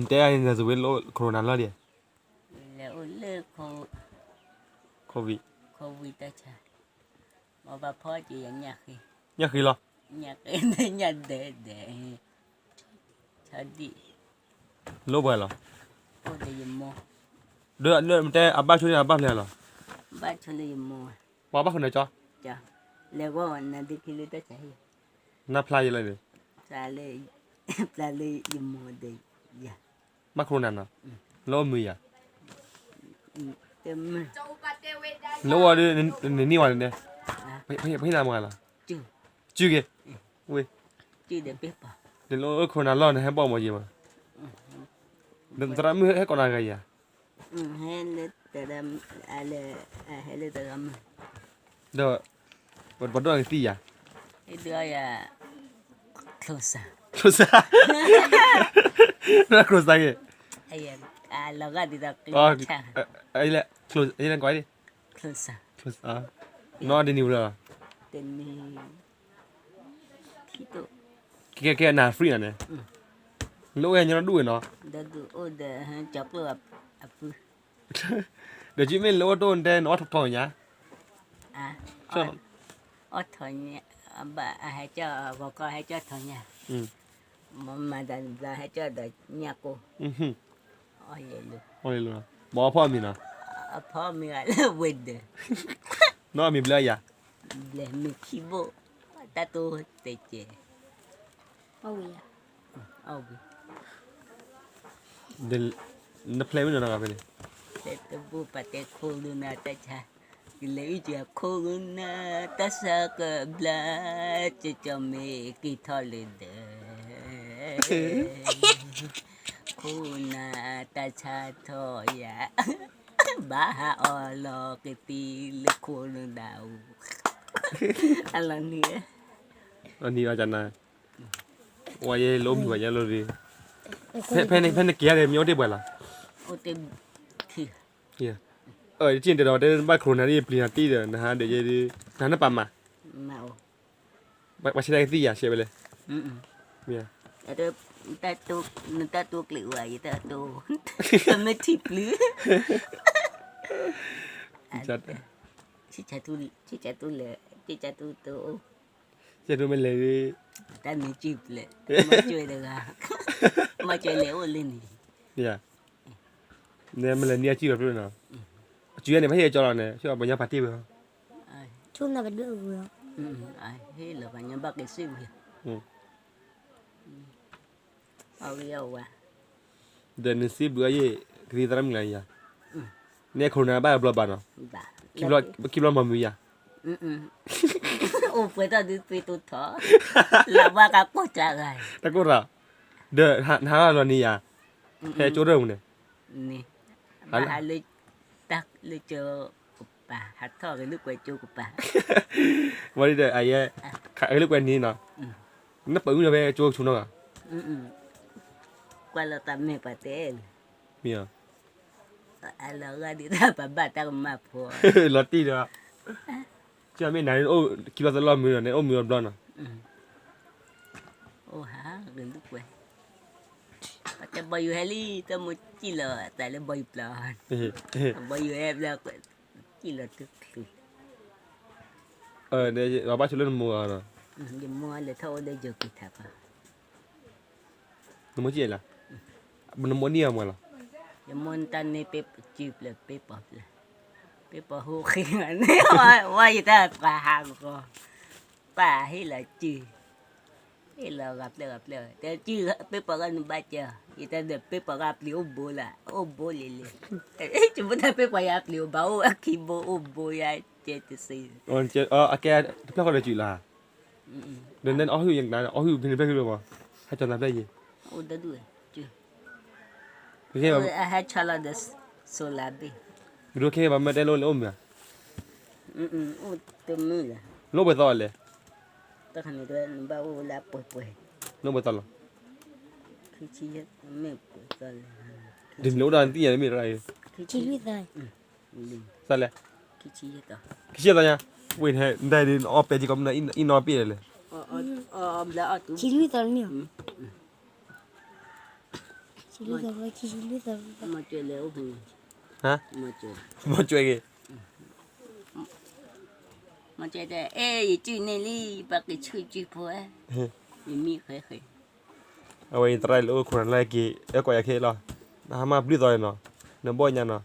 แต่อันนี้จะเป็นโรคโควิดแล้วดิแล้วเลิกโควิดโควิดใช่มาบ้าพ่อจีอย่างเงี้ยคือเนี่ยคือเหรอเนี่ยคือเนี่ยเด็ดชาดีโรคอะไรเหรอโอ้เดี๋ยวโมเดือดมันแต่อาบ้าช่วยอาบ้าเลยเหรอบ้านชนเลยโมว่าบ้าคนไหนจ๊อจ้ะแล้วก็นั่นดิคิลิตใช่น่าพลายอะไรเลยปลาเลยยโมเดียบ้าโควิดน่ะโรคมืออ่ะเต็มโรคอะไรนี่วันเนี่ยพี่นามว่าอะไรจื้อแกเว้ยจื้อเด็กเป๊ะป่ะเดี๋ยวโรคโควิดแล้วเนี่ยให้บอกมาจีมาเดี๋ยวตอนนี้ให้ก่อนอะไรกันให้เล็ดแต่ดำอะไรให้เล็ดแต่ดำเดี๋ยววันด้วยกันสิอ่ะไอ้เดือยclose น่า close ได้ไอ้เราก็ดีต่อ close ไอ้แหละ close ไอ้นั่นก้อยดิ close close นอนดีนิวเลยเต็นนี่คิดตัวแกน่าฟรีนะเนี่ยลูกเองยังดูเนาะเดี๋ยวดูโอ้เดี๋ยวจับตัวอ่ะปุ๊เดี๋ยวจีไม่รู้ว่าโดนแดนออททอยเนี่ยอ๋อทอยเนี่ยบ่ให้เจ้าก็ให้เจ้าทอยเนี่ยมาดันให้เจ้าเดี๋ยวเนี่ยกูอ๋อเลยลูกอ๋อเลยลูกบอกพ่อมีนะพ่อมีอะไรเวดน้องมีเบลย์เลยมีขี้โบตาตัวเตะเจเอาวิเอาวิเดี๋ยวนับเพลงไม่หน่อยนะครับพี่เตะบุปผาโคลูนาตาชาเลยจะโคลูนาตาสักบลาจะมีกี่ทอลเดโคนาตาชาทอยาบ้าออลอกตีเลโคลูดาวอะไรเนี่ยอันนี้อาจารย์นะว่าจะล้มหัวจะล้มดีเพ่นเกียร์เลยมีโอเดบล่ะโอเดบคือจริงเดี๋ยวเราได้บ้านโควิดนี่ปริญญาตีเดี๋ยวนะฮะเดี๋ยวจะดีนั่นน่ะปั๊มมามาโอมาใช้ได้ที่อ่ะเชียร์ไปเลยมีอ่ะแต่ตัวกลิ่วอะไรแต่ตัวไม่ทิพย์หรือจัดชิจตุเลยชิจตุตัวจะดูมันเลยแต่ไม่จีบเลยมาช่วยเลยมาช่วยเลยโอ้เลยนี่เนี่ยมันเลยเนี่ยจีบแบบนี้เนาะจีบเนี่ยไม่ใช่จอร์เนี่ยช่วยเอาปัญญาปาร์ตี้ไปช่วงนั้นเป็นเรื่องเรื่องเฮ้ยเราปัญญาบักเกซิ่งเอาเยอะว่ะเดินสิบด้วยยี่คดีตรามไงยะเนี่ยคนน่ะบ้าบล้อบ้านเนาะคิดว่ามันมีอ่ะโอ้เพื่อนดูไปตัวท้อเราว่ากับกูจะไงตะกุระเดี๋ยวหาเรานี่อ่ะแค่โจเรื่องเนี่ยนี่มาเลยตักเลยเจอกุปะหัดท่อกันลึกไปเจอกุปะวันนี้เดี๋ยวไอ้เนี่ยขายลึกไปนี้เนาะนับปืนเลยไปโจชุนเนาะกว่าเราทำไม่ปะเต้นมีอ่ะเราก็ดีถ้าปะบ้าตั้งมาพอลอตตี้เนาะจะไม่ไหนโอ้คิดว่าจะรอมือเนี่ยโอ้มือบลอนเนาะโอ้ฮะเรื่องลึกไปแต่บอยเฮลี่แต่หมดจีเหล่าแต่ละบอยปลอนบอยเฮฟแล้วจีเหล่าตึกเนี่ยเราบ้าชุดเล่นมัวเนาะยังมัวเลยเท่าได้เจอกิทับนุ่มจีเหรอมันนุ่มเนี่ยมัวเหรอยังมันตอนนี้เป๊ปจีบเลยเป๊ปป๊อปเลยเป๊ปป๊อปหูขี้เงินว่าอยู่แต่ป่าหางก็ป่าให้ละจีให้เรากับเลยแต่จีเป๊ปป๊อปกันบ้าเจ้าอยู่แต่เด็กเป๊ปป๊อปกับลิโอโบล่ะโอโบเลยจุดแต่เป๊ปป๊อปกับลิโอบ้าโอคิโบโอโบยาเจตสิแกเพื่อนคนเดียวจีล่ะเดินอ้อหิวอย่างนั้นอ้อหิวเป็นเพื่อนกันหรือเปล่าให้จำได้ได้ยี่โอ้ได้ด้วยจีโอเคป่ะให้ชาลาเดสโซลาบีโอเคป่ะไม่ได้โลเลยมั้ยโอ้เต็มมือเลยโลไปต่อเลยตอนนี้ก็บ้าโอลาป่วยโลไปต่อหรอคือชีวิตไม่ป่วยกันดิมโลดานที่ยังไม่อะไรชีวิตเลยสั่นเลยคือชีวิตต่อคือชีวิตอะไรเว้ยให้ได้ดินออฟไปจีก็มันอินนอปีเลยแล้วชีวิตอะไรเนี่ย Chỉ lui rồi, chỉ lui rồi. mà chơi léo hù ฮะ mà chơi บ่ช่วยกี่ mà chơi đây ê chữ này đi bác cái chữ phố ấy mi khơi khơi เอาไว้ตรายโลคนนั้นแลกี่เอ้กว่าอยากเฮ็ดหรอนะมาบลิดอยเนาะเนบ่ยันเนาะ